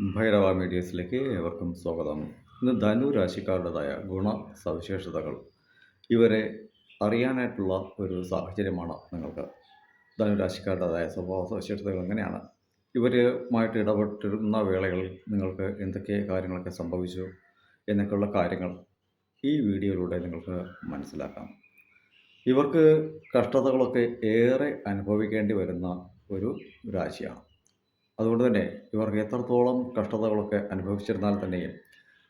ഭൈരവ മീഡിയസിലേക്ക് ഏവർക്കും സ്വാഗതം. ഇന്ന് ധനു രാശിക്കാരുടേതായ സവിശേഷതകൾ ഇവരെ അറിയാനായിട്ടുള്ള ഒരു സാഹചര്യമാണ് നിങ്ങൾക്ക്. ധനു രാശിക്കാരുടേതായ സ്വഭാവ സവിശേഷതകൾ എങ്ങനെയാണ്? ഇവരുമായിട്ട് ഇടപെട്ടിരുന്ന വേളകളിൽ നിങ്ങൾക്ക് എന്തൊക്കെ കാര്യങ്ങളൊക്കെ സംഭവിച്ചു എന്നൊക്കെയുള്ള കാര്യങ്ങൾ ഈ വീഡിയോയിലൂടെ നിങ്ങൾക്ക് മനസ്സിലാക്കാം. ഇവർക്ക് കഷ്ടതകളൊക്കെ ഏറെ അനുഭവിക്കേണ്ടി വരുന്ന ഒരു രാശിയാണ്. അതുകൊണ്ട് തന്നെ ഇവർക്ക് എത്രത്തോളം കഷ്ടതകളൊക്കെ അനുഭവിച്ചിരുന്നാൽ തന്നെയും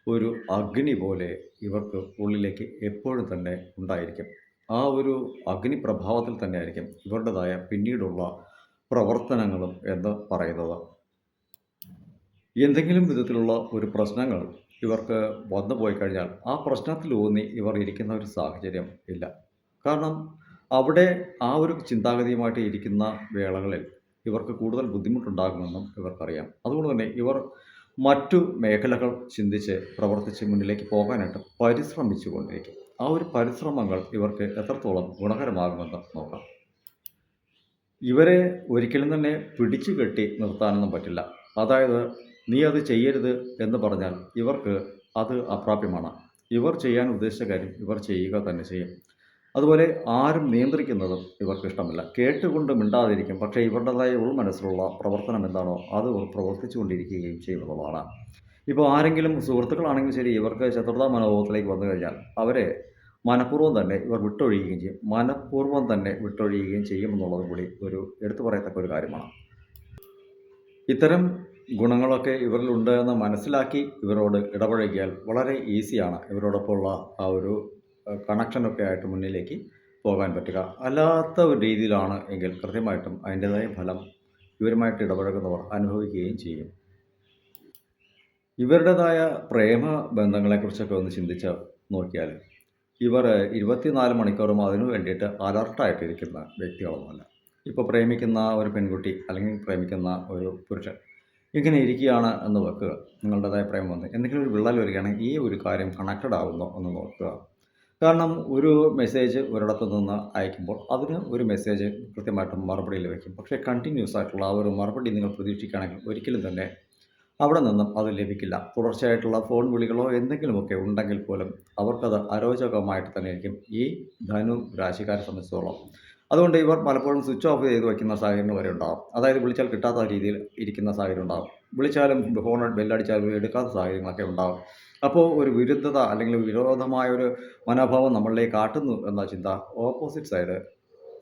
ഒരു അഗ്നി പോലെ ഇവർക്ക് ഉള്ളിലേക്ക് എപ്പോഴും തന്നെ ഉണ്ടായിരിക്കും. ആ ഒരു അഗ്നി പ്രഭാവത്തിൽ തന്നെയായിരിക്കും ഇവരുടേതായ പിന്നീടുള്ള പ്രവർത്തനങ്ങളും എന്ന് പറയുന്നത്. എന്തെങ്കിലും വിധത്തിലുള്ള ഒരു പ്രശ്നങ്ങൾ ഇവർക്ക് വന്നു പോയി കഴിഞ്ഞാൽ ആ പ്രശ്നത്തിലൂന്നി ഇവർ ഇരിക്കുന്ന ഒരു സാഹചര്യം ഇല്ല. കാരണം അവിടെ ആ ഒരു ചിന്താഗതിയുമായിട്ട് ഇരിക്കുന്ന വേളകളിൽ ഇവർക്ക് കൂടുതൽ ബുദ്ധിമുട്ടുണ്ടാകുമെന്നും ഇവർക്കറിയാം. അതുകൊണ്ട് തന്നെ ഇവർ മറ്റു മേഖലകൾ ചിന്തിച്ച് പ്രവർത്തിച്ച് മുന്നിലേക്ക് പോകാനായിട്ട് പരിശ്രമിച്ചു കൊണ്ടിരിക്കും. ആ ഒരു പരിശ്രമങ്ങൾ ഇവർക്ക് എത്രത്തോളം ഗുണകരമാകുമെന്ന് നോക്കാം. ഇവരെ ഒരിക്കലും തന്നെ പിടിച്ചു കെട്ടി നിർത്താനൊന്നും പറ്റില്ല. അതായത് നീ അത് ചെയ്യരുത് എന്ന് പറഞ്ഞാൽ ഇവർക്ക് അത് അപ്രാപ്യമാണ്. ഇവർ ചെയ്യാൻ ഉദ്ദേശിച്ച കാര്യം ഇവർ ചെയ്യുക തന്നെ ചെയ്യും. അതുപോലെ ആരും നിയന്ത്രിക്കുന്നതും ഇവർക്ക് ഇഷ്ടമല്ല. കേട്ടുകൊണ്ട് മിണ്ടാതിരിക്കും. പക്ഷേ ഇവരുടേതായ ഉൾമനസ്സിലുള്ള പ്രവർത്തനം എന്താണോ അത് ഇവർ പ്രവർത്തിച്ചു കൊണ്ടിരിക്കുകയും ചെയ്യുമെന്നുള്ളതാണ്. ഇപ്പോൾ ആരെങ്കിലും സുഹൃത്തുക്കളാണെങ്കിലും ശരി ഇവർക്ക് ശത്രുതാ മനോഭാവത്തിലേക്ക് വന്നു കഴിഞ്ഞാൽ അവരെ മനഃപൂർവ്വം തന്നെ ഇവർ വിട്ടൊഴിയുകയും ചെയ്യും. മനഃപൂർവ്വം തന്നെ വിട്ടൊഴിയുകയും ചെയ്യുമെന്നുള്ളതും കൂടി ഒരു എടുത്തു പറയത്തക്ക ഒരു കാര്യമാണ്. ഇത്തരം ഗുണങ്ങളൊക്കെ ഇവരിലുണ്ട് എന്ന് മനസ്സിലാക്കി ഇവരോട് ഇടപഴകിയാൽ വളരെ ഈസിയാണ് ഇവരോടൊപ്പമുള്ള ആ ഒരു കണക്ഷനൊക്കെ ആയിട്ട് മുന്നിലേക്ക് പോകാൻ പറ്റുക. അല്ലാത്ത ഒരു രീതിയിലാണ് എങ്കിൽ കൃത്യമായിട്ടും അതിൻ്റേതായ ഫലം ഇവരുമായിട്ട് ഇടപഴകുന്നവർ അനുഭവിക്കുകയും ചെയ്യും. ഇവരുടേതായ പ്രേമ ബന്ധങ്ങളെക്കുറിച്ചൊക്കെ ഒന്ന് ചിന്തിച്ച് നോക്കിയാൽ ഇവർ 24 മണിക്കൂറും അതിനു വേണ്ടിയിട്ട് അലർട്ടായിട്ടിരിക്കുന്ന വ്യക്തികളൊന്നുമല്ല. ഇപ്പോൾ പ്രേമിക്കുന്ന ഒരു പെൺകുട്ടി അല്ലെങ്കിൽ പ്രേമിക്കുന്ന ഒരു പുരുഷൻ ഇങ്ങനെ ഇരിക്കുകയാണ് എന്ന് വെക്കുക. നിങ്ങളുടേതായ പ്രേമം വന്ന് എന്തെങ്കിലും ഒരു വിള്ളൽ വരികയാണെങ്കിൽ ഈ ഒരു കാര്യം കണക്റ്റഡ് ആകുന്നോ എന്ന് നോക്കുക. കാരണം ഒരു മെസ്സേജ് ഒരിടത്തു നിന്ന് അയക്കുമ്പോൾ അതിന് ഒരു മെസ്സേജ് കൃത്യമായിട്ടും മറുപടി ലഭിക്കും. പക്ഷേ കണ്ടിന്യൂസ് ആയിട്ടുള്ള ആ ഒരു മറുപടി നിങ്ങൾ പ്രതീക്ഷിക്കുകയാണെങ്കിൽ ഒരിക്കലും തന്നെ അവിടെ നിന്നും അത് ലഭിക്കില്ല. തുടർച്ചയായിട്ടുള്ള ഫോൺ വിളികളോ എന്തെങ്കിലുമൊക്കെ ഉണ്ടെങ്കിൽ പോലും അവർക്കത് അരോചകമായിട്ട് തന്നെയായിരിക്കും ഈ ധനു രാശിക്കാരെ സംബന്ധിച്ചിടത്തോളം. അതുകൊണ്ട് ഇവർ പലപ്പോഴും സ്വിച്ച് ഓഫ് ചെയ്ത് വയ്ക്കുന്ന സാഹചര്യങ്ങൾ വരെ ഉണ്ടാകും. അതായത് വിളിച്ചാൽ കിട്ടാത്ത രീതിയിൽ ഇരിക്കുന്ന സാഹചര്യം ഉണ്ടാകും. വിളിച്ചാലും ഫോൺ ബെല്ലടിച്ചാലും എടുക്കാത്ത സാഹചര്യങ്ങളൊക്കെ ഉണ്ടാകും. അപ്പോൾ ഒരു വിരുദ്ധത അല്ലെങ്കിൽ വിരോധമായ ഒരു മനോഭാവം നമ്മളിലേക്ക് കാട്ടുന്നു എന്ന ചിന്ത ഓപ്പോസിറ്റ് സൈഡ്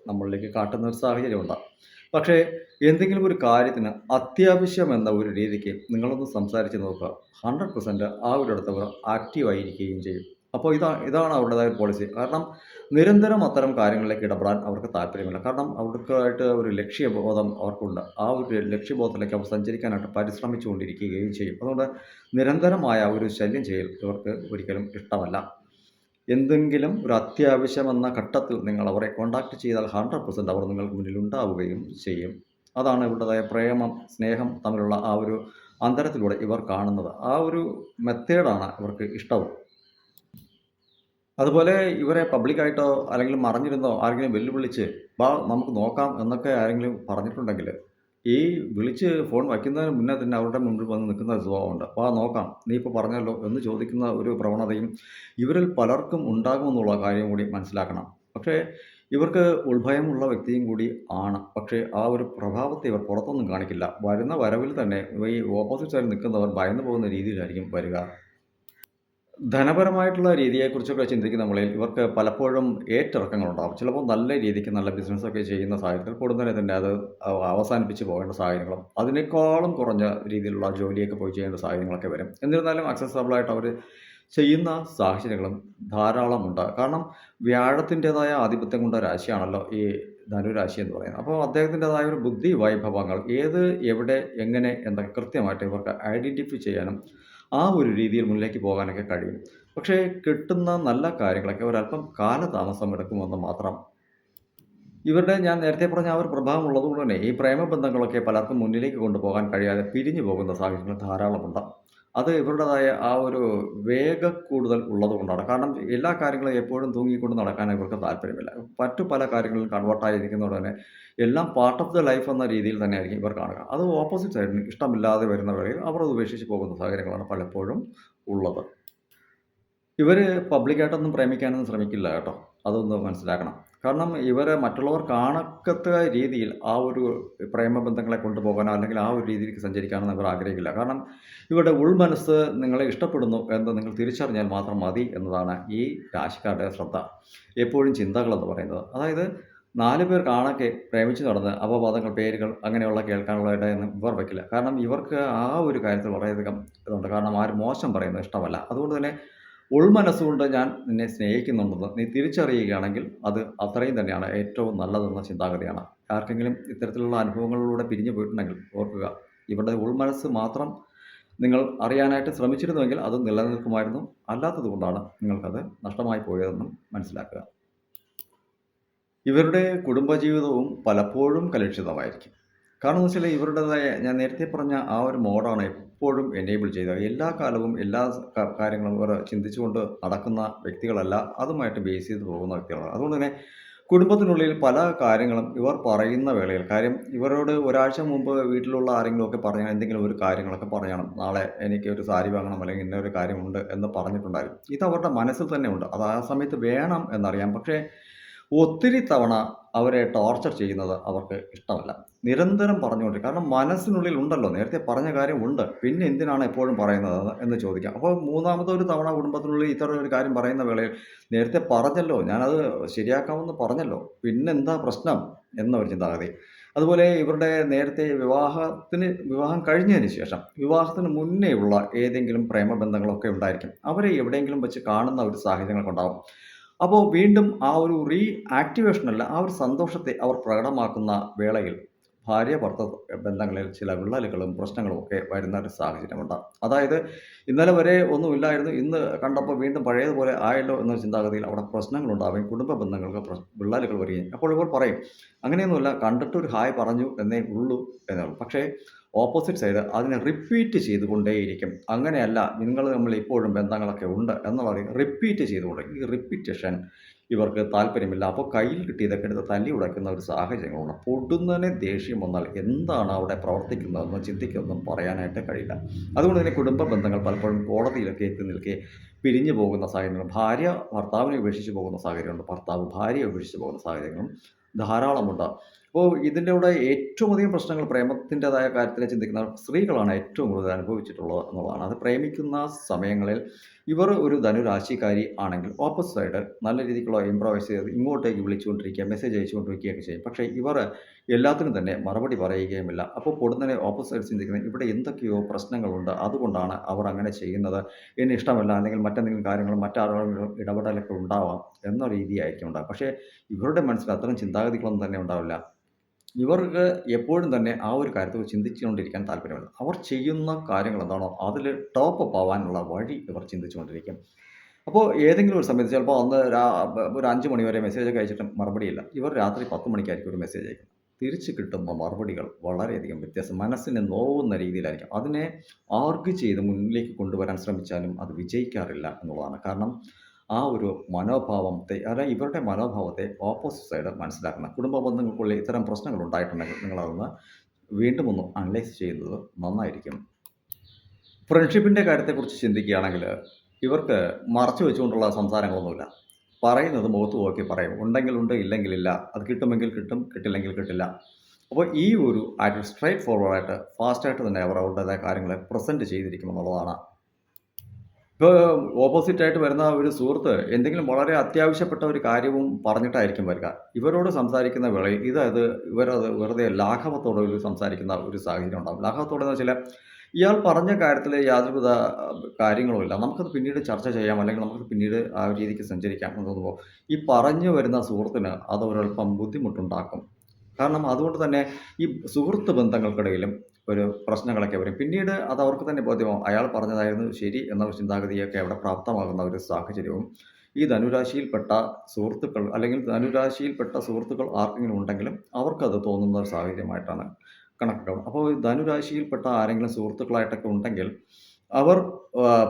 നമ്മളിലേക്ക് കാട്ടുന്ന ഒരു സാഹചര്യം ഉണ്ടാകും. പക്ഷേ എന്തെങ്കിലും ഒരു കാര്യത്തിന് അത്യാവശ്യം എന്ന ഒരു രീതിക്ക് നിങ്ങളൊന്ന് സംസാരിച്ച് നോക്കുക. 100% ആ ഒരിടത്ത് അവർ ആക്റ്റീവായിരിക്കുകയും ചെയ്യും. അപ്പോൾ ഇതാണ് അവരുടേതായ ഒരു പോളിസി. കാരണം നിരന്തരം അത്തരം കാര്യങ്ങളിലേക്ക് ഇടപെടാൻ അവർക്ക് താല്പര്യമില്ല. കാരണം അവർക്കായിട്ട് ഒരു ലക്ഷ്യബോധം അവർക്കുണ്ട്. ആ ഒരു ലക്ഷ്യബോധത്തിലേക്ക് അവർ സഞ്ചരിക്കാനായിട്ട് പരിശ്രമിച്ചുകൊണ്ടിരിക്കുകയും ചെയ്യും. അതുകൊണ്ട് നിരന്തരമായ ഒരു ശല്യം ചെയ്യൽ ഇവർക്ക് ഒരിക്കലും ഇഷ്ടമല്ല. എന്തെങ്കിലും ഒരു അത്യാവശ്യമെന്ന ഘട്ടത്തിൽ നിങ്ങൾ അവരെ കോൺടാക്റ്റ് ചെയ്താൽ 100% അവർ നിങ്ങൾക്ക് മുന്നിൽ ഉണ്ടാവുകയും ചെയ്യും. അതാണ് ഇവരുടേതായ പ്രേമം, സ്നേഹം തമ്മിലുള്ള ആ ഒരു അന്തരത്തിലൂടെ ഇവർ കാണുന്നത്. ആ ഒരു മെത്തേഡാണ് ഇവർക്ക് ഇഷ്ടവും. അതുപോലെ ഇവരെ പബ്ലിക്കായിട്ടോ അല്ലെങ്കിൽ മറഞ്ഞിരുന്നോ ആരെങ്കിലും വെല്ലുവിളിച്ച് "വാ നമുക്ക് നോക്കാം" എന്നൊക്കെ ആരെങ്കിലും പറഞ്ഞിട്ടുണ്ടെങ്കിൽ ഈ വിളിച്ച് ഫോൺ വയ്ക്കുന്നതിന് മുന്നേ തന്നെ അവരുടെ മുമ്പിൽ വന്ന് നിൽക്കുന്ന ഒരു സ്വഭാവമുണ്ട്. "വാ നോക്കാം, നീ ഇപ്പോൾ പറഞ്ഞല്ലോ" എന്ന് ചോദിക്കുന്ന ഒരു പ്രവണതയും ഇവരിൽ പലർക്കും ഉണ്ടാകുമെന്നുള്ള കാര്യം കൂടി മനസ്സിലാക്കണം. പക്ഷേ ഇവർക്ക് ഉൾഭയമുള്ള വ്യക്തിയും കൂടി ആണ്. പക്ഷേ ആ ഒരു പ്രഭാവത്തെ ഇവർ പുറത്തൊന്നും കാണിക്കില്ല. വരുന്ന വരവിൽ തന്നെ ഈ ഓപ്പോസിറ്റ് സൈഡിൽ നിൽക്കുന്നവർ ഭയന്നു പോകുന്ന രീതിയിലായിരിക്കും വരിക. ധനപരമായിട്ടുള്ള രീതിയെക്കുറിച്ചൊക്കെ ചിന്തിക്കുന്ന വേളയിൽ ഇവർക്ക് പലപ്പോഴും ഏറ്റിറക്കങ്ങളുണ്ടാവും. ചിലപ്പോൾ നല്ല രീതിക്ക് നല്ല ബിസിനസ്സൊക്കെ ചെയ്യുന്ന സാഹചര്യത്തിൽ പൊടുന്നനെ തന്നെ അത് അവസാനിപ്പിച്ച് പോകേണ്ട സാഹചര്യങ്ങളും, അതിനേക്കാളും കുറഞ്ഞ രീതിയിലുള്ള ജോലിയൊക്കെ പോയി ചെയ്യേണ്ട സാഹചര്യങ്ങളൊക്കെ വരും. എന്നിരുന്നാലും അക്സസബിളായിട്ട് അവർ ചെയ്യുന്ന സാഹചര്യങ്ങളും ധാരാളമുണ്ട്. കാരണം വ്യാഴത്തിൻ്റേതായ ആധിപത്യം കൊണ്ട രാശിയാണല്ലോ ഈ ധനുരാശി എന്ന് പറയുന്നത്. അപ്പോൾ അദ്ദേഹത്തിൻ്റേതായ ഒരു ബുദ്ധി വൈഭവങ്ങൾ ഏത്, എവിടെ, എങ്ങനെ എന്നൊക്കെ കൃത്യമായിട്ട് ഇവർക്ക് ഐഡൻറ്റിഫൈ ചെയ്യാനും ആ ഒരു രീതിയിൽ മുന്നിലേക്ക് പോകാനൊക്കെ കഴിയും. പക്ഷേ കിട്ടുന്ന നല്ല കാര്യങ്ങളൊക്കെ ഒരല്പം കാലതാമസം എടുക്കുമെന്ന് മാത്രം. ഇവരുടെ ഞാൻ നേരത്തെ പറഞ്ഞ ആ ഒരു പ്രഭാവം ഉള്ളതുകൊണ്ട് തന്നെ ഈ പ്രേമബന്ധങ്ങളൊക്കെ പലർക്കും മുന്നിലേക്ക് കൊണ്ടുപോകാൻ കഴിയാതെ പിരിഞ്ഞു പോകുന്ന സാഹചര്യങ്ങൾ ധാരാളമുണ്ട്. അത് ഇവരുടേതായ ആ ഒരു വേഗക്കൂടുതൽ ഉള്ളതുകൊണ്ടാണ്. കാരണം എല്ലാ കാര്യങ്ങളും എപ്പോഴും തൂങ്ങിക്കൊണ്ട് നടക്കാൻ ഇവർക്ക് താല്പര്യമില്ല. മറ്റു പല കാര്യങ്ങളിലും കൺവേർട്ടായിരിക്കുന്നതോടെ തന്നെ എല്ലാം പാർട്ട് ഓഫ് ദ ലൈഫ് എന്ന രീതിയിൽ തന്നെയായിരിക്കും ഇവർ കാണുക. അത് ഓപ്പോസിറ്റ് സൈഡിന് ഇഷ്ടമില്ലാതെ വരുന്ന വേളയിൽ അവർ അത് ഉപേക്ഷിച്ച് പോകുന്ന സാഹചര്യങ്ങളാണ് പലപ്പോഴും ഉള്ളത്. ഇവര് പബ്ലിക്കായിട്ടൊന്നും പ്രേമിക്കാനൊന്നും ശ്രമിക്കില്ല കേട്ടോ. അതൊന്ന് മനസ്സിലാക്കണം. കാരണം ഇവര് മറ്റുള്ളവർ കാണത്തക്ക രീതിയിൽ ആ ഒരു പ്രേമബന്ധങ്ങളെ കൊണ്ടുപോകാനോ, അല്ലെങ്കിൽ ആ ഒരു രീതിയിലേക്ക് സഞ്ചരിക്കാനോ ഇവർ ആഗ്രഹിക്കില്ല. കാരണം ഇവരുടെ ഉൾമനസ്സ് നിങ്ങളെ ഇഷ്ടപ്പെടുന്നു എന്ന് നിങ്ങൾ തിരിച്ചറിഞ്ഞാൽ മാത്രം മതി എന്നതാണ് ഈ രാശിക്കാരുടെ ശ്രദ്ധ. എപ്പോഴും ചിന്തകളെന്ന് പറയുന്നത്. അതായത് 4 പേർ കാണക്കെ പ്രേമിച്ച് നടന്ന് അപവാദങ്ങൾ, പേരുകൾ അങ്ങനെയുള്ള കേൾക്കാനുള്ള ഇടയൊന്നും ഇവർ വെക്കില്ല. കാരണം ഇവർക്ക് ആ ഒരു കാര്യത്തിൽ വളരെയധികം ഇതുണ്ട്. കാരണം ആരും മോശം പറയുന്നത് ഇഷ്ടമല്ല. അതുകൊണ്ട് തന്നെ ഉൾമനസ്സുകൊണ്ട് ഞാൻ നിന്നെ സ്നേഹിക്കുന്നുണ്ടെന്ന് നീ തിരിച്ചറിയുകയാണെങ്കിൽ അത് അത്രയും തന്നെയാണ് ഏറ്റവും നല്ലതെന്ന ചിന്താഗതിയാണ്. ആർക്കെങ്കിലും ഇത്തരത്തിലുള്ള അനുഭവങ്ങളിലൂടെ പിരിഞ്ഞു പോയിട്ടുണ്ടെങ്കിൽ ഓർക്കുക, ഇവരുടെ ഉൾമനസ്സ് മാത്രം നിങ്ങൾ അറിയാനായിട്ട് ശ്രമിച്ചിരുന്നുവെങ്കിൽ അത് നിലനിൽക്കുമായിരുന്നു. അല്ലാത്തത് കൊണ്ടാണ് നിങ്ങൾക്കത് നഷ്ടമായി പോയതെന്നും മനസ്സിലാക്കുക. ഇവരുടെ കുടുംബജീവിതവും പലപ്പോഴും കലുഷിതമായിരിക്കും. കാരണം എന്ന് വെച്ചാൽ ഇവരുടേതായ ഞാൻ നേരത്തെ പറഞ്ഞ ആ ഒരു മോഡാണ് എപ്പോഴും എനേബിൾ ചെയ്തത്. എല്ലാ കാലവും എല്ലാ കാര്യങ്ങളും ഇവർ ചിന്തിച്ചുകൊണ്ട് നടക്കുന്ന വ്യക്തികളല്ല. അതുമായിട്ട് ബേസ് ചെയ്ത് പോകുന്ന വ്യക്തികളാണ്. അതുകൊണ്ട് തന്നെ കുടുംബത്തിനുള്ളിൽ പല കാര്യങ്ങളും ഇവർ പറയുന്ന വേളയിൽ കാര്യം ഇവരോട് ഒരാഴ്ച മുമ്പ് വീട്ടിലുള്ള ആരെങ്കിലുമൊക്കെ പറഞ്ഞാൽ എന്തെങ്കിലും ഒരു കാര്യങ്ങളൊക്കെ പറയണം. നാളെ എനിക്ക് ഒരു സാരി വാങ്ങണം, അല്ലെങ്കിൽ ഇന്ന ഒരു കാര്യമുണ്ട് എന്ന് പറഞ്ഞിട്ടുണ്ടായിരുന്നു. ഇത് അവരുടെ മനസ്സിൽ തന്നെ ഉണ്ട്. അത് ആ സമയത്ത് വേണം എന്നറിയാം. പക്ഷേ ഒത്തിരി തവണ അവരെ ടോർച്ചർ ചെയ്യുന്നത് അവർക്ക് ഇഷ്ടമല്ല. നിരന്തരം പറഞ്ഞുകൊണ്ടിരിക്കും. കാരണം മനസ്സിനുള്ളിൽ ഉണ്ടല്ലോ, നേരത്തെ പറഞ്ഞ കാര്യം ഉണ്ട്. പിന്നെ എന്തിനാണ് എപ്പോഴും പറയുന്നത് എന്ന് ചോദിക്കാം. അപ്പോൾ മൂന്നാമത്തെ ഒരു തവണ കുടുംബത്തിനുള്ളിൽ ഇത്തരം ഒരു കാര്യം പറയുന്ന വേളയിൽ നേരത്തെ പറഞ്ഞല്ലോ, ഞാനത് ശരിയാക്കാമെന്ന് പറഞ്ഞല്ലോ, പിന്നെന്താ പ്രശ്നം എന്നൊരു ചിന്താഗതി. അതുപോലെ ഇവരുടെ നേരത്തെ വിവാഹം കഴിഞ്ഞതിന് ശേഷം വിവാഹത്തിന് മുന്നേയുള്ള ഏതെങ്കിലും പ്രേമബന്ധങ്ങളൊക്കെ ഉണ്ടായിരിക്കും. അവരെ എവിടെയെങ്കിലും വെച്ച് കാണുന്ന ഒരു സാഹചര്യങ്ങളൊക്കെ ഉണ്ടാവും. അപ്പോൾ വീണ്ടും ആ ഒരു ആക്ടിവേഷൻ അല്ല, ആ ഒരു സന്തോഷത്തെ അവർ പ്രകടമാക്കുന്ന വേളയിൽ ഭാര്യ-ഭർത്തൃ ബന്ധങ്ങളിൽ ചില വിള്ളലുകളും പ്രശ്നങ്ങളും ഒക്കെ വരുന്ന ഒരു സാഹചര്യമുണ്ട്. അതായത് ഇന്നലെ വരെ ഒന്നുമില്ലായിരുന്നു, ഇന്ന് കണ്ടപ്പോൾ വീണ്ടും പഴയതുപോലെ ആയല്ലോ എന്ന ചിന്താഗതിയിൽ അവിടെ പ്രശ്നങ്ങളുണ്ടാവുകയും കുടുംബ ബന്ധങ്ങൾക്ക് വിള്ളലുകൾ വരികയും. അപ്പോൾ ഇവർ പറയും, അങ്ങനെയൊന്നുമില്ല, കണ്ടിട്ട് ഒരു ഹായ് പറഞ്ഞു എന്നേ ഉള്ളൂ എന്നുള്ളൂ. പക്ഷേ ഓപ്പോസിറ്റ് സൈഡ് അതിനെ റിപ്പീറ്റ് ചെയ്തുകൊണ്ടേയിരിക്കും. അങ്ങനെയല്ല, നിങ്ങൾ തമ്മിൽ ഇപ്പോഴും ബന്ധങ്ങളൊക്കെ ഉണ്ട് എന്നുള്ളത് റിപ്പീറ്റ് ചെയ്തുകൊണ്ട്, ഈ റിപ്പീറ്റേഷൻ ഇവർക്ക് താല്പര്യമില്ല. അപ്പോൾ കയ്യിൽ കിട്ടിയതൊക്കെ എടുത്ത് തല്ലി ഉടയ്ക്കുന്ന ഒരു സാഹചര്യങ്ങളുണ്ട്. പൊടുന്നനെ ദേഷ്യം വന്നാൽ എന്താണ് അവിടെ പ്രവർത്തിക്കുന്നതെന്നോ ചിന്തിക്കുന്നതെന്നും പറയാനായിട്ട് കഴിയില്ല. അതുകൊണ്ട് തന്നെ കുടുംബ ബന്ധങ്ങൾ പലപ്പോഴും കോടതിയിലൊക്കെ എത്തി നിൽക്കെ പിരിഞ്ഞു പോകുന്ന സാഹചര്യങ്ങൾ, ഭാര്യ ഭർത്താവിനെ ഉപേക്ഷിച്ച് പോകുന്ന സാഹചര്യമുണ്ട്, ഭർത്താവ് ഭാര്യയെ ഉപേക്ഷിച്ച് പോകുന്ന സാഹചര്യങ്ങളും ധാരാളമുണ്ട്. അപ്പോൾ ഇതിൻ്റെ കൂടെ ഏറ്റവും അധികം പ്രശ്നങ്ങൾ പ്രേമത്തിൻ്റെതായ കാര്യത്തിൽ ചിന്തിക്കുന്ന സ്ത്രീകളാണ് ഏറ്റവും കൂടുതൽ അനുഭവിച്ചിട്ടുള്ളത് എന്നുള്ളതാണ്. അത് പ്രേമിക്കുന്ന സമയങ്ങളിൽ ഇവർ ഒരു ധനുരാശിക്കാരി ആണെങ്കിൽ ഓപ്പോസിറ്റ് സൈഡ് നല്ല രീതിക്കുള്ള ഇംപ്രവൈസ് ചെയ്ത് ഇങ്ങോട്ടേക്ക് വിളിച്ചുകൊണ്ടിരിക്കുക, മെസ്സേജ് അയച്ചുകൊണ്ടിരിക്കുകയൊക്കെ ചെയ്യും. പക്ഷേ ഇവർ എല്ലാത്തിനും തന്നെ മറുപടി പറയുകയുമില്ല. അപ്പോൾ പൊടുന്നനെ ഓപ്പോസിറ്റ് സൈഡ് ചിന്തിക്കുന്നത് ഇവിടെ എന്തൊക്കെയോ പ്രശ്നങ്ങളുണ്ട്, അതുകൊണ്ടാണ് അവർ അങ്ങനെ ചെയ്യുന്നത്, എന്നെ ഇഷ്ടമല്ല, അല്ലെങ്കിൽ മറ്റെന്തെങ്കിലും കാര്യങ്ങൾ മറ്റാളുകളും ഇടപെടലൊക്കെ ഉണ്ടാവാം എന്ന രീതിയായിരിക്കും ഉണ്ടാകുക. പക്ഷേ ഇവരുടെ മനസ്സിൽ അത്തരം ചിന്താഗതികളൊന്നും തന്നെ ഉണ്ടാവില്ല. ഇവർക്ക് എപ്പോഴും തന്നെ ആ ഒരു കാര്യത്തെ ചിന്തിച്ചുകൊണ്ടിരിക്കാൻ താല്പര്യമില്ല. അവർ ചെയ്യുന്ന കാര്യങ്ങൾ എന്താണോ അതിൽ ടോപ്പ് അപ്പ് ആവാനുള്ള വഴി ഇവർ ചിന്തിച്ചുകൊണ്ടിരിക്കും. അപ്പോൾ ഏതെങ്കിലും ഒരു സമയത്ത് ചിലപ്പോൾ അന്ന് ഒരു 5 മണി വരെ മെസ്സേജൊക്കെ അയച്ചിട്ടും മറുപടിയില്ല. ഇവർ രാത്രി 10 മണിക്കായിരിക്കും ഒരു മെസ്സേജ് അയക്കുന്നത്. തിരിച്ച് കിട്ടുന്ന മറുപടികൾ വളരെയധികം വ്യത്യാസം, മനസ്സിനെ നോവുന്ന രീതിയിലായിരിക്കും. അതിനെ ആർഗ്യൂ ചെയ്ത് മുന്നിലേക്ക് കൊണ്ടുവരാൻ ശ്രമിച്ചാലും അത് വിജയിക്കാറില്ല എന്നുള്ളതാണ്. കാരണം ആ ഒരു മനോഭാവത്തെ, അതായത് ഇവരുടെ മനോഭാവത്തെ ഓപ്പോസിറ്റ് സൈഡ് മനസ്സിലാക്കണം. കുടുംബ ബന്ധങ്ങൾക്കുള്ളിൽ ഇത്തരം പ്രശ്നങ്ങൾ ഉണ്ടായിട്ടുണ്ടെങ്കിൽ നിങ്ങളതൊന്ന് വീണ്ടും ഒന്ന് അനലൈസ് ചെയ്യുന്നത് നന്നായിരിക്കും. ഫ്രണ്ട്ഷിപ്പിൻ്റെ കാര്യത്തെക്കുറിച്ച് ചിന്തിക്കുകയാണെങ്കിൽ ഇവർക്ക് മറച്ചു വെച്ചുകൊണ്ടുള്ള സംസാരങ്ങളൊന്നുമില്ല. പറയുന്നത് മുഖത്ത് നോക്കി പറയും. ഉണ്ടെങ്കിൽ ഉണ്ട്, ഇല്ലെങ്കിൽ ഇല്ല. അത് കിട്ടുമെങ്കിൽ കിട്ടും, കിട്ടില്ലെങ്കിൽ കിട്ടില്ല. അപ്പോൾ ഈ ഒരു സ്ട്രെയിറ്റ് ഫോർവേഡായിട്ട് ഫാസ്റ്റായിട്ട് തന്നെ അവർ അവരുടേതായ കാര്യങ്ങളെ പ്രസൻറ്റ് ചെയ്തിരിക്കുമെന്നുള്ളതാണ്. ഇപ്പോൾ ഓപ്പോസിറ്റായിട്ട് വരുന്ന ഒരു സുഹൃത്ത് എന്തെങ്കിലും വളരെ അത്യാവശ്യപ്പെട്ട ഒരു കാര്യവും പറഞ്ഞിട്ടായിരിക്കും വരിക. ഇവരോട് സംസാരിക്കുന്ന വേളയിൽ ഇവരത് വെറുതെ ലാഘവത്തോടെ സംസാരിക്കുന്ന ഒരു സാഹചര്യം ഉണ്ടാകും. ലാഘവത്തോടെ എന്ന് വെച്ചാൽ ഇയാൾ പറഞ്ഞ കാര്യത്തിൽ യാതൊരുവിധ കാര്യങ്ങളുമില്ല, നമുക്കത് പിന്നീട് ചർച്ച ചെയ്യാം, അല്ലെങ്കിൽ നമുക്ക് പിന്നീട് ആ ഒരു രീതിക്ക് സഞ്ചരിക്കാം എന്ന് തോന്നുമ്പോൾ ഈ പറഞ്ഞു വരുന്ന സുഹൃത്തിന് അത് ഒരല്പം ബുദ്ധിമുട്ടുണ്ടാക്കും. കാരണം അതുകൊണ്ട് തന്നെ ഈ സുഹൃത്ത് ബന്ധങ്ങൾക്കിടയിലും ഒരു പ്രശ്നങ്ങളൊക്കെ വരും. പിന്നീട് അത് അവർക്ക് തന്നെ ബോധ്യമാവും, അയാൾ പറഞ്ഞതായിരുന്നു ശരി എന്ന ചിന്താഗതിയൊക്കെ അവിടെ പ്രാപ്തമാകുന്ന ഒരു സാഹചര്യവും ഈ ധനുരാശിയിൽപ്പെട്ട സുഹൃത്തുക്കൾ, അല്ലെങ്കിൽ ധനുരാശിയിൽപ്പെട്ട സുഹൃത്തുക്കൾ ആർക്കെങ്കിലും ഉണ്ടെങ്കിലും അവർക്കത് തോന്നുന്ന ഒരു സാഹചര്യമായിട്ടാണ് കണക്കാക്കുന്നത്. അപ്പോൾ ധനുരാശിയിൽപ്പെട്ട ആരെങ്കിലും സുഹൃത്തുക്കളായിട്ടൊക്കെ ഉണ്ടെങ്കിൽ അവർ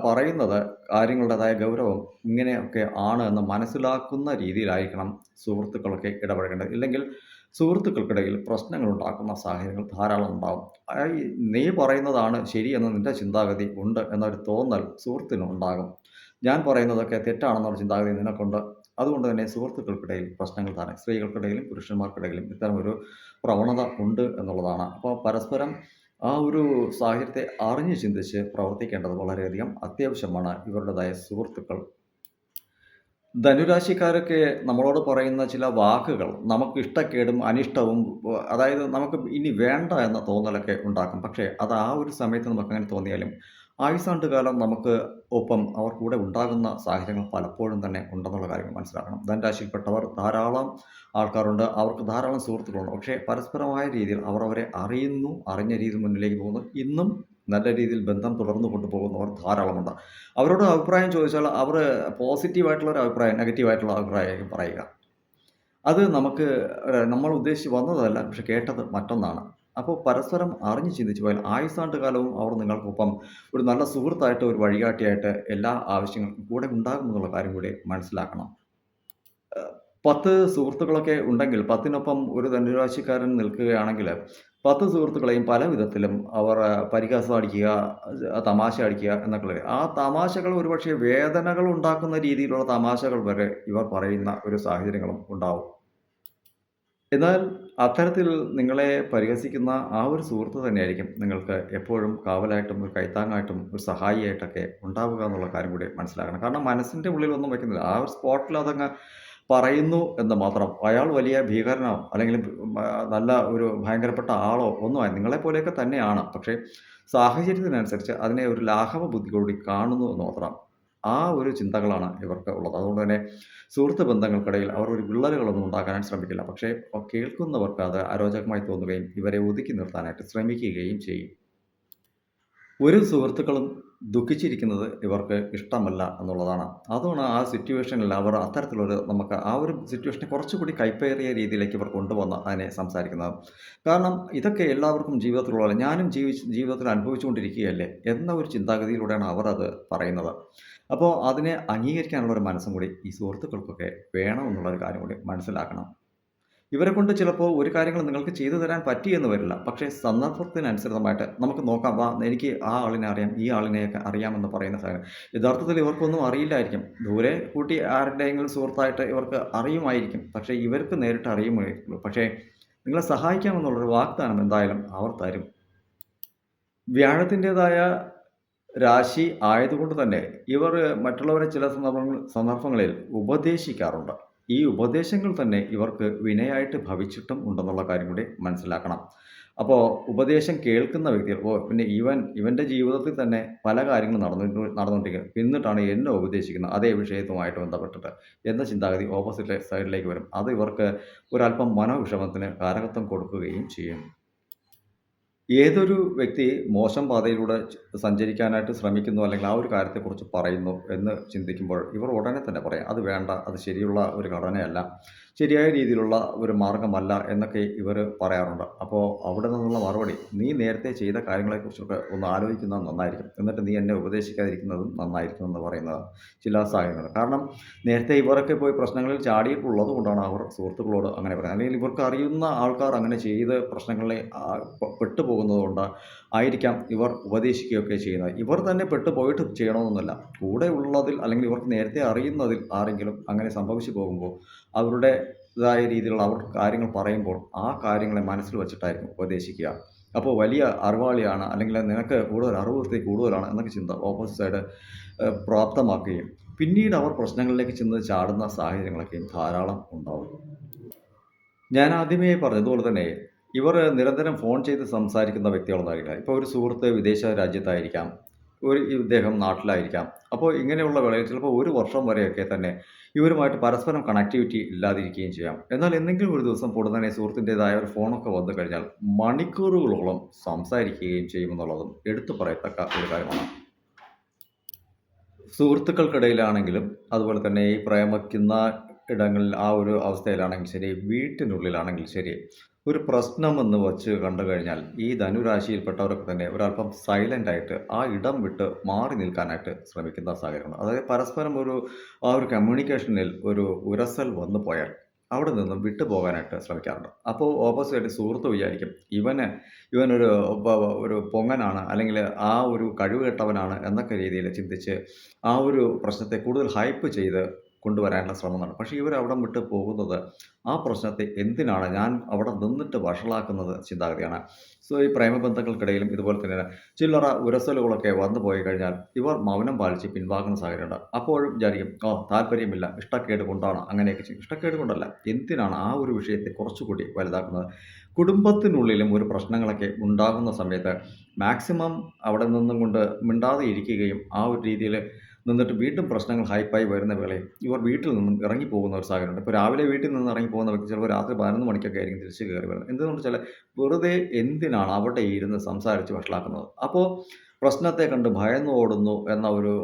പറയുന്നത് കാര്യങ്ങളുടേതായ ഗൗരവം ഇങ്ങനെയൊക്കെ ആണ് എന്ന് മനസ്സിലാക്കുന്ന രീതിയിലായിരിക്കണം സുഹൃത്തുക്കളൊക്കെ ഇടപഴകേണ്ടത്. ഇല്ലെങ്കിൽ സുഹൃത്തുക്കൾക്കിടയിൽ പ്രശ്നങ്ങളുണ്ടാക്കുന്ന സാഹചര്യങ്ങൾ ധാരാളം ഉണ്ടാവും. ഈ നീ പറയുന്നതാണ് ശരിയെന്ന് നിന്റെ ചിന്താഗതി ഉണ്ട് എന്നൊരു തോന്നൽ സുഹൃത്തിനുണ്ടാകും. ഞാൻ പറയുന്നതൊക്കെ തെറ്റാണെന്നുള്ള ചിന്താഗതി നിനക്കുണ്ട്. അതുകൊണ്ട് തന്നെ സുഹൃത്തുക്കൾക്കിടയിൽ പ്രശ്നങ്ങൾ സ്ത്രീകൾക്കിടയിലും പുരുഷന്മാർക്കിടയിലും ഇത്തരമൊരു പ്രവണത ഉണ്ട് എന്നുള്ളതാണ്. അപ്പോൾ പരസ്പരം ആ ഒരു സാഹചര്യത്തെ അറിഞ്ഞ് ചിന്തിച്ച് പ്രവർത്തിക്കേണ്ടത് വളരെയധികം അത്യാവശ്യമാണ്. ഇവരുടേതായ സുഹൃത്തുക്കൾ ധനുരാശിക്കാരൊക്കെ നമ്മളോട് പറയുന്ന ചില വാക്കുകൾ നമുക്ക് ഇഷ്ടക്കേടും അനിഷ്ടവും അതായത് നമുക്ക് ഇനി വേണ്ട എന്ന തോന്നലൊക്കെ ഉണ്ടാക്കും. പക്ഷേ അത് ആ ഒരു സമയത്ത് നമുക്കങ്ങനെ തോന്നിയാലും ആയുസ്സാണ്ട് കാലം നമുക്ക് ഒപ്പം അവർ കൂടെ ഉണ്ടാകുന്ന സാഹചര്യങ്ങൾ പലപ്പോഴും തന്നെ ഉണ്ടെന്നുള്ള കാര്യം മനസ്സിലാക്കണം. ധനുരാശിയിൽപ്പെട്ടവർ ധാരാളം ആൾക്കാരുണ്ട്. അവർക്ക് ധാരാളം സുഹൃത്തുക്കളുണ്ട്. പക്ഷേ പരസ്പരമായ രീതിയിൽ അവർ അവരെ അറിയുന്നു, അറിഞ്ഞ രീതിയിൽ മുന്നിലേക്ക് പോകുന്നു. ഇന്നും നല്ല രീതിയിൽ ബന്ധം തുടർന്ന് കൊണ്ടുപോകുന്നവർ ധാരാളമുണ്ട്. അവരോട് അഭിപ്രായം ചോദിച്ചാൽ അവർ പോസിറ്റീവായിട്ടുള്ള ഒരു അഭിപ്രായം, നെഗറ്റീവായിട്ടുള്ള അഭിപ്രായമായിരിക്കും പറയുക. അത് നമുക്ക് നമ്മൾ ഉദ്ദേശിച്ച് വന്നതല്ല. പക്ഷെ കേട്ടത് മറ്റൊന്നാണ്. അപ്പോൾ പരസ്പരം അറിഞ്ഞ് ചിന്തിച്ച് പോയാൽ ആയുസ്സാണ്ട് കാലവും അവർ നിങ്ങൾക്കൊപ്പം ഒരു നല്ല സുഹൃത്തായിട്ട്, ഒരു വഴികാട്ടിയായിട്ട് എല്ലാ ആവശ്യങ്ങൾക്കും കൂടെ ഉണ്ടാകുമെന്നുള്ള കാര്യം കൂടി മനസ്സിലാക്കണം. 10 സുഹൃത്തുക്കളൊക്കെ ഉണ്ടെങ്കിൽ 10നൊപ്പം ഒരു ധനുരാശിക്കാരൻ നിൽക്കുകയാണെങ്കിൽ 10 സുഹൃത്തുക്കളെയും പല വിധത്തിലും അവർ പരിഹാസം അടിക്കുക, തമാശ അടിക്കുക എന്നൊക്കെയുള്ളത്. ആ തമാശകൾ ഒരുപക്ഷേ വേദനകൾ ഉണ്ടാക്കുന്ന രീതിയിലുള്ള തമാശകൾ വരെ ഇവർ പറയുന്ന ഒരു സാഹചര്യങ്ങളും ഉണ്ടാവും. എന്നാൽ അത്തരത്തിൽ നിങ്ങളെ പരിഹസിക്കുന്ന ആ ഒരു സുഹൃത്ത് തന്നെയായിരിക്കും നിങ്ങൾക്ക് എപ്പോഴും കാവലായിട്ടും, ഒരു കൈത്താങ്ങായിട്ടും, ഒരു സഹായിയായിട്ടൊക്കെ ഉണ്ടാവുക എന്നുള്ള കാര്യം കൂടി മനസ്സിലാക്കണം. കാരണം മനസ്സിൻ്റെ ഉള്ളിൽ ഒന്നും വെക്കുന്നില്ല. ആ ഒരു സ്പോട്ടിൽ അതങ്ങ് പറയുന്നു എന്ന് മാത്രം. അയാൾ വലിയ ഭീകരനോ അല്ലെങ്കിൽ നല്ല ഒരു ഭയങ്കരപ്പെട്ട ആളോ ഒന്നുമല്ല. നിങ്ങളെപ്പോലെയൊക്കെ തന്നെയാണ്. പക്ഷേ സാഹചര്യത്തിനനുസരിച്ച് അതിനെ ഒരു ലാഘവ ബുദ്ധിയോടുകൂടി കാണുന്നു എന്ന് മാത്രം. ആ ഒരു ചിന്തകളാണ് ഇവർക്ക് ഉള്ളത്. അതുകൊണ്ട് തന്നെ സുഹൃത്ത് ബന്ധങ്ങൾക്കിടയിൽ അവർ ഒരു വിള്ളലുകളൊന്നും ഉണ്ടാക്കാനായിട്ട് ശ്രമിക്കില്ല. പക്ഷേ കേൾക്കുന്നവർക്ക് അത് അരോചകമായി തോന്നുകയും ഇവരെ ഒതുക്കി നിർത്താനായിട്ട് ശ്രമിക്കുകയും ചെയ്യും. ഒരു സുഹൃത്തുക്കളും ദുഃഖിച്ചിരിക്കുന്നത് ഇവർക്ക് ഇഷ്ടമല്ല എന്നുള്ളതാണ്. അതുകൊണ്ട് ആ സിറ്റുവേഷനിൽ അവർ അത്തരത്തിലൊരു നമുക്ക് ആ ഒരു സിറ്റുവേഷനെ കുറച്ചുകൂടി കൈപ്പേറിയ രീതിയിലേക്ക് ഇവർ കൊണ്ടുവന്ന് അതിനെ സംസാരിക്കുന്നത്. കാരണം ഇതൊക്കെ എല്ലാവർക്കും ജീവിതത്തിലുള്ളതല്ലേ, ഞാനും ജീവിതത്തിൽ അനുഭവിച്ചുകൊണ്ടിരിക്കുകയല്ലേ എന്ന ഒരു ചിന്താഗതിയിലൂടെയാണ് അവർ അത് പറയുന്നത്. അപ്പോൾ അതിനെ അംഗീകരിക്കാനുള്ള ഒരു മനസ്സും കൂടി ഈ സുഹൃത്തുക്കൾക്കൊക്കെ വേണമെന്നുള്ളൊരു കാര്യം കൂടി മനസ്സിലാക്കണം. ഇവരെക്കൊണ്ട് ചിലപ്പോൾ ഒരു കാര്യങ്ങളും നിങ്ങൾക്ക് ചെയ്തു തരാൻ പറ്റിയെന്ന് വരില്ല. പക്ഷേ സന്ദർഭത്തിനനുസൃതമായിട്ട് നമുക്ക് നോക്കാം. എനിക്ക് ആ ആളിനെ അറിയാം, ഈ ആളിനെയൊക്കെ അറിയാമെന്ന് പറയുന്ന സാഹചര്യം. യഥാർത്ഥത്തിൽ ഇവർക്കൊന്നും അറിയില്ലായിരിക്കും. ദൂരെ കൂട്ടി ആരുടെയെങ്കിലും സുഹൃത്തായിട്ട് ഇവർക്ക് അറിയുമായിരിക്കും. പക്ഷേ ഇവർക്ക് നേരിട്ട് അറിയുമായിരിക്കുള്ളൂ. പക്ഷേ നിങ്ങളെ സഹായിക്കാമെന്നുള്ളൊരു വാഗ്ദാനം എന്തായാലും അവർ തരും. വ്യാഴത്തിൻ്റേതായ രാശി ആയതുകൊണ്ട് തന്നെ ഇവർ മറ്റുള്ളവരെ ചില സന്ദർഭങ്ങളിൽ ഉപദേശിക്കാറുണ്ട്. ഈ ഉപദേശങ്ങൾ തന്നെ ഇവർക്ക് വിനയായിട്ട് ഭവിച്ചിട്ടും ഉണ്ടെന്നുള്ള കാര്യം കൂടി മനസ്സിലാക്കണം. അപ്പോൾ ഉപദേശം കേൾക്കുന്ന വ്യക്തികൾ പിന്നെ ഇവൻ്റെ ജീവിതത്തിൽ തന്നെ പല കാര്യങ്ങളും നടന്നുകൊണ്ടിരിക്കുന്നത്. എന്നിട്ടാണ് എന്നെ ഉപദേശിക്കുന്നത് അതേ വിഷയത്തുമായിട്ട് ബന്ധപ്പെട്ടിട്ട് എന്ന ചിന്താഗതി ഓപ്പോസിറ്റ് സൈഡിലേക്ക് വരും. അത് ഇവർക്ക് ഒരല്പം മനോവിഷമത്തിന് കാരകത്വം കൊടുക്കുകയും ചെയ്യും. ഏതൊരു വ്യക്തി മോശം പാതയിലൂടെ സഞ്ചരിക്കാനായിട്ട് ശ്രമിക്കുന്നു അല്ലെങ്കിൽ ആ ഒരു കാര്യത്തെക്കുറിച്ച് പറയുന്നു എന്ന് ചിന്തിക്കുമ്പോൾ ഇവർ ഉടനെ തന്നെ പറയും അത് വേണ്ട, അത് ശരിയുള്ള ഒരു ഘടനയല്ല, ശരിയായ രീതിയിലുള്ള ഒരു മാർഗ്ഗമല്ല എന്നൊക്കെ ഇവർ പറയാറുണ്ട്. അപ്പോൾ അവിടെ നിന്നുള്ള മറുപടി, നീ നേരത്തെ ചെയ്ത കാര്യങ്ങളെക്കുറിച്ചൊക്കെ ഒന്ന് ആലോചിക്കുന്നത് നന്നായിരിക്കും, എന്നിട്ട് നീ എന്നെ ഉപദേശിക്കാതിരിക്കുന്നതും നന്നായിരിക്കും എന്ന് പറയുന്നത് ചില സാഹചര്യങ്ങൾ. കാരണം നേരത്തെ ഇവരൊക്കെ പോയി പ്രശ്നങ്ങളിൽ ചാടിയിട്ടുള്ളത് കൊണ്ടാണ് അവർ സുഹൃത്തുക്കളോട് അങ്ങനെ പറയുന്നത്. അല്ലെങ്കിൽ ഇവർക്ക് അറിയുന്ന ആൾക്കാർ അങ്ങനെ ചെയ്ത് പ്രശ്നങ്ങളിൽ പെട്ടുപോകുന്നതുകൊണ്ട് ആയിരിക്കാം ഇവർ ഉപദേശിക്കുകയൊക്കെ ചെയ്യുന്നത്. ഇവർ തന്നെ പെട്ടുപോയിട്ട് ചെയ്യണമെന്നൊന്നുമല്ല. കൂടെ ഉള്ളതിൽ അല്ലെങ്കിൽ ഇവർക്ക് നേരത്തെ അറിയുന്നതിൽ ആരെങ്കിലും അങ്ങനെ സംഭവിച്ചു പോകുമ്പോൾ അവരുടേതായ രീതിയിലുള്ള അവർ കാര്യങ്ങൾ പറയുമ്പോൾ ആ കാര്യങ്ങളെ മനസ്സിൽ വെച്ചിട്ടായിരിക്കും ഉപദേശിക്കുക. അപ്പോൾ വലിയ അറിവാളിയാണ് അല്ലെങ്കിൽ നിനക്ക് കൂടുതൽ അറിവ് കൂടുതലാണ് എന്നൊക്കെ ചിന്ത ഓപ്പോസിറ്റ് സൈഡ് പ്രാപ്തമാക്കുകയും പിന്നീട് അവർ പ്രശ്നങ്ങളിലേക്ക് ചെന്ന് ചാടുന്ന സാഹചര്യങ്ങളൊക്കെയും ധാരാളം ഉണ്ടാവും. ഞാൻ ആദ്യമേ പറഞ്ഞതുപോലെ തന്നെ ഇവർ നിരന്തരം ഫോൺ ചെയ്ത് സംസാരിക്കുന്ന വ്യക്തികളൊന്നായിരിക്കില്ല. ഇപ്പോൾ ഒരു സുഹൃത്ത് വിദേശ രാജ്യത്തായിരിക്കാം, ഇദ്ദേഹം നാട്ടിലായിരിക്കാം. അപ്പോൾ ഇങ്ങനെയുള്ള വേളയിൽ ചിലപ്പോൾ 1 വർഷം വരെയൊക്കെ തന്നെ ഇവരുമായിട്ട് പരസ്പരം കണക്റ്റിവിറ്റി ഇല്ലാതിരിക്കുകയും ചെയ്യാം. എന്നാൽ എന്തെങ്കിലും ഒരു ദിവസം പൊടുന്നനെ സുഹൃത്തിൻ്റേതായ ഒരു ഫോണൊക്കെ വന്നു കഴിഞ്ഞാൽ മണിക്കൂറുകളോളം സംസാരിക്കുകയും ചെയ്യുമെന്നുള്ളതും എടുത്തു പറയത്തക്ക ഒരു കാര്യമാണ്. സുഹൃത്തുക്കൾക്കിടയിലാണെങ്കിലും അതുപോലെ തന്നെ ഈ പ്രേമിക്കുന്ന ഇടങ്ങളിൽ ആ ഒരു അവസ്ഥയിലാണെങ്കിൽ ശരി, വീട്ടിനുള്ളിലാണെങ്കിൽ ശരി, ഒരു പ്രശ്നമെന്ന് വച്ച് കണ്ടു കഴിഞ്ഞാൽ ഈ ധനുരാശിയിൽപ്പെട്ടവരൊക്കെ തന്നെ ഒരല്പം സൈലൻ്റായിട്ട് ആ ഇടം വിട്ട് മാറി നിൽക്കാനായിട്ട് ശ്രമിക്കുന്ന സാഹചര്യമുണ്ട്. അതായത് പരസ്പരം ആ ഒരു കമ്മ്യൂണിക്കേഷനിൽ ഒരു ഉരസൽ വന്നു പോയാൽ അവിടെ നിന്നും വിട്ടു പോകാനായിട്ട് ശ്രമിക്കാറുണ്ട്. അപ്പോൾ ഓപ്പോസിറ്റ് സുഹൃത്ത് വിചാരിക്കും ഇവനൊരു ഒരു പൊങ്ങനാണ്, അല്ലെങ്കിൽ ആ ഒരു കഴിവുകെട്ടവനാണ് എന്നൊക്കെ രീതിയിൽ ചിന്തിച്ച് ആ ഒരു പ്രശ്നത്തെ കൂടുതൽ ഹൈപ്പ് ചെയ്ത് കൊണ്ടുവരാനുള്ള ശ്രമം നടത്തും. പക്ഷേ ഇവർ അവിടം വിട്ട് പോകുന്നത് ആ പ്രശ്നത്തെ എന്തിനാണ് ഞാൻ അവിടെ നിന്നിട്ട് വഷളാക്കുന്നത് ചിന്താഗതിയാണ്. സോ ഈ പ്രേമബന്ധങ്ങൾക്കിടയിലും ഇതുപോലെ തന്നെ ചില്ലറ ഉരസലുകളൊക്കെ വന്നു പോയി കഴിഞ്ഞാൽ ഇവർ മൗനം പാലിച്ച് പിൻവാങ്ങുന്ന സാഹചര്യമുണ്ട്. അപ്പോഴും വിചാരിക്കും, താല്പര്യമില്ല, ഇഷ്ടക്കേട് കൊണ്ടാണ് അങ്ങനെയൊക്കെ ചെയ്യും. ഇഷ്ടക്കേട് കൊണ്ടല്ല, എന്തിനാണ് ആ ഒരു വിഷയത്തെ കുറച്ചുകൂടി വലുതാക്കുന്നത്? കുടുംബത്തിനുള്ളിലും ഒരു പ്രശ്നങ്ങളൊക്കെ ഉണ്ടാകുന്ന സമയത്ത് മാക്സിമം അവിടെ നിന്നും കൊണ്ട് മിണ്ടാതെ ഇരിക്കുകയും ആ ഒരു രീതിയിൽ നിന്നിട്ട് വീണ്ടും പ്രശ്നങ്ങൾ ഹൈപ്പായി വരുന്ന വേളയിൽ ഇവർ വീട്ടിൽ നിന്നും ഇറങ്ങിപ്പോകുന്ന ഒരു സാഹചര്യമുണ്ട്. ഇപ്പോൾ രാവിലെ വീട്ടിൽ നിന്ന് ഇറങ്ങിപ്പോകുന്ന വ്യക്തി ചിലപ്പോൾ രാത്രി 11 മണിക്കൊക്കെ ആയിരിക്കും തിരിച്ച് കയറി വരുന്നത്. എന്തുകൊണ്ട് വെച്ചാൽ വെറുതെ എന്തിനാണ് അവിടെ ഇരുന്ന് സംസാരിച്ച് വഷളാക്കുന്നത്? അപ്പോൾ പ്രശ്നത്തെ കണ്ട് ഭയന്ന് ഓടുന്നു എന്ന ഒരു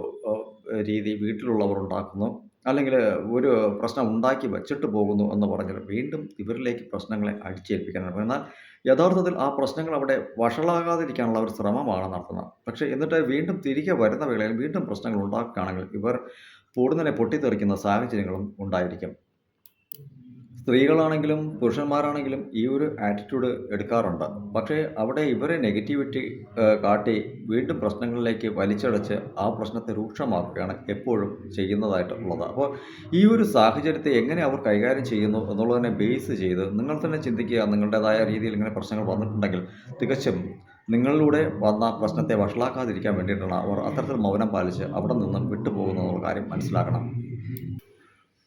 രീതി വീട്ടിലുള്ളവർ ഉണ്ടാക്കുന്നു. അല്ലെങ്കിൽ ഒരു പ്രശ്നം ഉണ്ടാക്കി വച്ചിട്ട് പോകുന്നു എന്ന് പറഞ്ഞിട്ട് വീണ്ടും ഇവരിലേക്ക് പ്രശ്നങ്ങളെ അടിച്ചേൽപ്പിക്കാനാണ്. എന്നാൽ യഥാർത്ഥത്തിൽ ആ പ്രശ്നങ്ങൾ അവിടെ വഷളാകാതിരിക്കാനുള്ള ഒരു ശ്രമമാണ് നടത്തുന്നത്. പക്ഷേ എന്നിട്ട് വീണ്ടും തിരികെ വരുന്ന വേളയിൽ വീണ്ടും പ്രശ്നങ്ങൾ ഉണ്ടാക്കുകയാണെങ്കിൽ ഇവർ പൊടുന്നനെ പൊട്ടിത്തെറിക്കുന്ന സാഹചര്യങ്ങളും ഉണ്ടായിരിക്കും. സ്ത്രീകളാണെങ്കിലും പുരുഷന്മാരാണെങ്കിലും ഈ ഒരു ആറ്റിറ്റ്യൂഡ് എടുക്കാറുണ്ട്. പക്ഷേ അവിടെ ഇവരെ നെഗറ്റിവിറ്റി കാട്ടി വീണ്ടും പ്രശ്നങ്ങളിലേക്ക് വലിച്ചിഴച്ച് ആ പ്രശ്നത്തെ രൂക്ഷമാക്കുകയാണ് എപ്പോഴും ചെയ്യുന്നതായിട്ടുള്ളത്. അപ്പോൾ ഈ ഒരു സാഹചര്യത്തെ എങ്ങനെ അവർ കൈകാര്യം ചെയ്യുന്നു എന്നുള്ളതിനെ ബേസ് ചെയ്ത് നിങ്ങൾ തന്നെ ചിന്തിക്കുക. നിങ്ങളുടേതായ രീതിയിൽ ഇങ്ങനെ പ്രശ്നങ്ങൾ വന്നിട്ടുണ്ടെങ്കിൽ തികച്ചും നിങ്ങളിലൂടെ വന്ന പ്രശ്നത്തെ വഷളാക്കാതിരിക്കാൻ വേണ്ടിയിട്ടാണ് അവർ അത്തരത്തിൽ മൗനം പാലിച്ച് അവിടെ നിന്നും വിട്ടുപോകുന്നതെന്നുള്ള കാര്യം മനസ്സിലാക്കണം.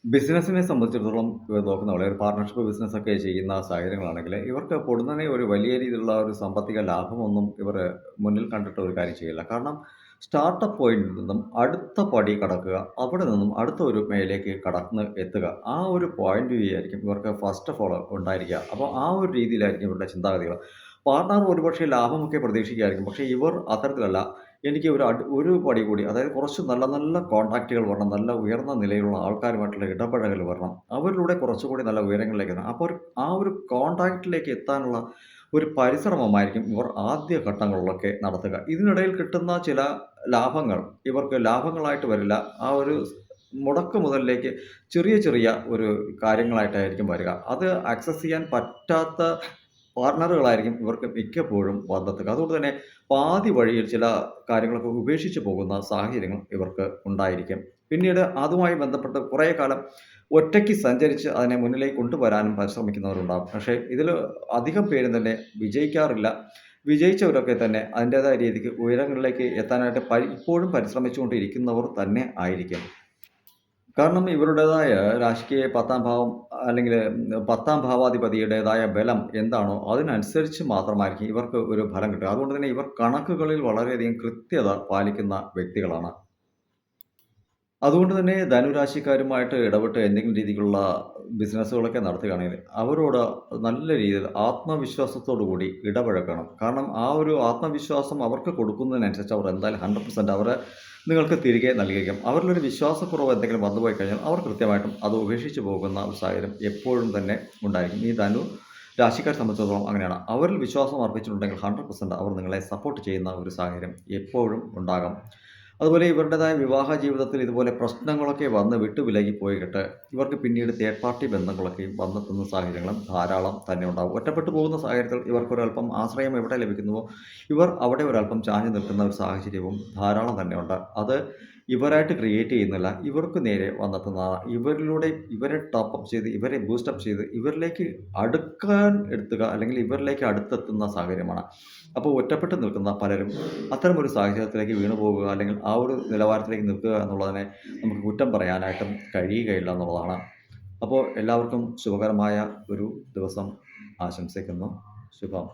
ബിസിനസ്സിനെ സംബന്ധിച്ചിടത്തോളം നോക്കുന്ന ഒരു പാർട്ണർഷിപ്പ് ബിസിനസ്സൊക്കെ ചെയ്യുന്ന സാഹചര്യങ്ങളാണെങ്കിൽ ഇവർക്ക് പൊടുന്നനെ ഒരു വലിയ രീതിയിലുള്ള ഒരു സാമ്പത്തിക ലാഭമൊന്നും ഇവർ മുന്നിൽ കണ്ടിട്ട് ഒരു കാര്യം ചെയ്യില്ല. കാരണം സ്റ്റാർട്ടപ്പ് പോയിന്റിൽ നിന്നും അടുത്ത പടി കടക്കുക, അവിടെ നിന്നും അടുത്ത ഒരു മേലേക്ക് കടന്ന് എത്തുക. ആ ഒരു പോയിന്റ് വ്യൂ ആയിരിക്കും ഇവർക്ക് ഫസ്റ്റ് ഓഫ് ഓൾ ഉണ്ടായിരിക്കുക. അപ്പോൾ ആ ഒരു രീതിയിലായിരിക്കും ഇവരുടെ ചിന്താഗതികൾ. പാർട്ണർ ഒരുപക്ഷേ ലാഭമൊക്കെ പ്രതീക്ഷിക്കുകയായിരിക്കും. പക്ഷേ ഇവർ അത്തരത്തിലല്ല. എനിക്ക് ഒരു പടി കൂടി, അതായത് കുറച്ച് നല്ല നല്ല കോൺടാക്റ്റുകൾ വരണം, നല്ല ഉയർന്ന നിലയിലുള്ള ആൾക്കാരുമായിട്ടുള്ള ഇടപഴകൽ വരണം. അവരിലൂടെ കുറച്ചുകൂടി നല്ല ഉയരങ്ങളിലേക്ക് എത്തണം. അപ്പോൾ ആ ഒരു കോൺടാക്റ്റിലേക്ക് എത്താനുള്ള ഒരു പരിശ്രമമായിരിക്കും ഇവർ ആദ്യ ഘട്ടങ്ങളിലൊക്കെ നടത്തുക. ഇതിനിടയിൽ കിട്ടുന്ന ചില ലാഭങ്ങൾ ഇവർക്ക് ലാഭങ്ങളായിട്ട് വരില്ല. ആ ഒരു മുടക്ക് മുതലിലേക്ക് ചെറിയ ചെറിയ ഒരു കാര്യങ്ങളായിട്ടായിരിക്കും വരിക. അത് ആക്സസ് ചെയ്യാൻ പറ്റാത്ത പാർട്ണറുകളായിരിക്കും ഇവർക്ക് മിക്കപ്പോഴും വന്നെത്തുക. അതുകൊണ്ട് തന്നെ പാതി വഴിയിൽ ചില കാര്യങ്ങളൊക്കെ ഉപേക്ഷിച്ച് പോകുന്ന സാഹചര്യങ്ങൾ ഇവർക്ക് ഉണ്ടായിരിക്കും. പിന്നീട് അതുമായി ബന്ധപ്പെട്ട് കുറേ കാലം ഒറ്റയ്ക്ക് സഞ്ചരിച്ച് അതിനെ മുന്നിലേക്ക് കൊണ്ടുവരാനും പരിശ്രമിക്കുന്നവരുണ്ടാകും. പക്ഷേ ഇതിൽ അധികം പേരും തന്നെ വിജയിക്കാറില്ല. വിജയിച്ചവരൊക്കെ തന്നെ അതിൻ്റേതായ രീതിക്ക് ഉയരങ്ങളിലേക്ക് എത്താനായിട്ട് ഇപ്പോഴും പരിശ്രമിച്ചുകൊണ്ടിരിക്കുന്നവർ തന്നെ ആയിരിക്കും. കാരണം ഇവരുടേതായ രാശിക്ക് 10-ാം ഭാവം അല്ലെങ്കിൽ 10-ാം ഭാവാധിപതിയുടേതായ ബലം എന്താണോ അതിനനുസരിച്ച് മാത്രമായിരിക്കും ഇവർക്ക് ഒരു ഫലം കിട്ടുക. അതുകൊണ്ട് തന്നെ ഇവർ കണക്കുകളിൽ വളരെയധികം കൃത്യത പാലിക്കുന്ന വ്യക്തികളാണ്. അതുകൊണ്ട് തന്നെ ധനുരാശിക്കാരുമായിട്ട് ഇടപെട്ട് എന്തെങ്കിലും രീതിയിലുള്ള ബിസിനസ്സുകളൊക്കെ നടത്തുകയാണെങ്കിൽ അവരോട് നല്ല രീതിയിൽ ആത്മവിശ്വാസത്തോടു കൂടി ഇടപഴകണം. കാരണം ആ ഒരു ആത്മവിശ്വാസം അവർക്ക് കൊടുക്കുന്നതിനനുസരിച്ച് അവർ എന്തായാലും 100% അവർ നിങ്ങൾക്ക് തിരികെ നൽകിയേക്കും. അവരിലൊരു വിശ്വാസക്കുറവ് എന്തെങ്കിലും വന്നുപോയി കഴിഞ്ഞാൽ അവർ കൃത്യമായിട്ടും അത് ഉപേക്ഷിച്ച് പോകുന്ന ഒരു സാഹചര്യം എപ്പോഴും തന്നെ ഉണ്ടായിരിക്കും. ഈ ധനു രാശിക്കാരെ സംബന്ധിച്ചിടത്തോളം അങ്ങനെയാണ്. അവരിൽ വിശ്വാസം അർപ്പിച്ചിട്ടുണ്ടെങ്കിൽ 100% അവർ നിങ്ങളെ സപ്പോർട്ട് ചെയ്യുന്ന ഒരു സാഹചര്യം എപ്പോഴും ഉണ്ടാകും. അതുപോലെ ഇവരുടേതായ വിവാഹ ജീവിതത്തിൽ ഇതുപോലെ പ്രശ്നങ്ങളൊക്കെ വന്ന് വിട്ടുവിലകി പോയിട്ട് ഇവർക്ക് പിന്നീട് തേർഡ് പാർട്ടി ബന്ധങ്ങളൊക്കെ വന്നെത്തുന്ന സാഹചര്യങ്ങളും ധാരാളം തന്നെ ഉണ്ടാകും. ഒറ്റപ്പെട്ടു പോകുന്ന സാഹചര്യത്തിൽ ഇവർക്കൊരല്പം ആശ്രയം എവിടെ ലഭിക്കുന്നുവോ ഇവർ അവിടെ ഒരല്പം ചാഞ്ഞു നിൽക്കുന്ന ഒരു സാഹചര്യവും ധാരാളം തന്നെ ഉണ്ട്. അത് ഇവരായിട്ട് ക്രിയേറ്റ് ചെയ്യുന്നില്ല, ഇവർക്ക് നേരെ വന്നെത്തുന്നതാണ്. ഇവരിലൂടെ ഇവരെ ടോപ്പപ്പ് ചെയ്ത് ഇവരെ ബൂസ്റ്റപ്പ് ചെയ്ത് ഇവരിലേക്ക് അടുക്കാൻ എടുത്തുക, അല്ലെങ്കിൽ ഇവരിലേക്ക് അടുത്തെത്തുന്ന സാഹചര്യമാണ്. അപ്പോൾ ഒറ്റപ്പെട്ട് നിൽക്കുന്ന പലരും അത്തരമൊരു സാഹചര്യത്തിലേക്ക് വീണു പോകുക, അല്ലെങ്കിൽ ആ ഒരു നിലവാരത്തിലേക്ക് നിൽക്കുക എന്നുള്ളതിനെ നമുക്ക് കുറ്റം പറയാനായിട്ടും കഴിയുകയില്ല എന്നുള്ളതാണ്. അപ്പോൾ എല്ലാവർക്കും ശുഭകരമായ ഒരു ദിവസം ആശംസിക്കുന്നു. ശുഭം.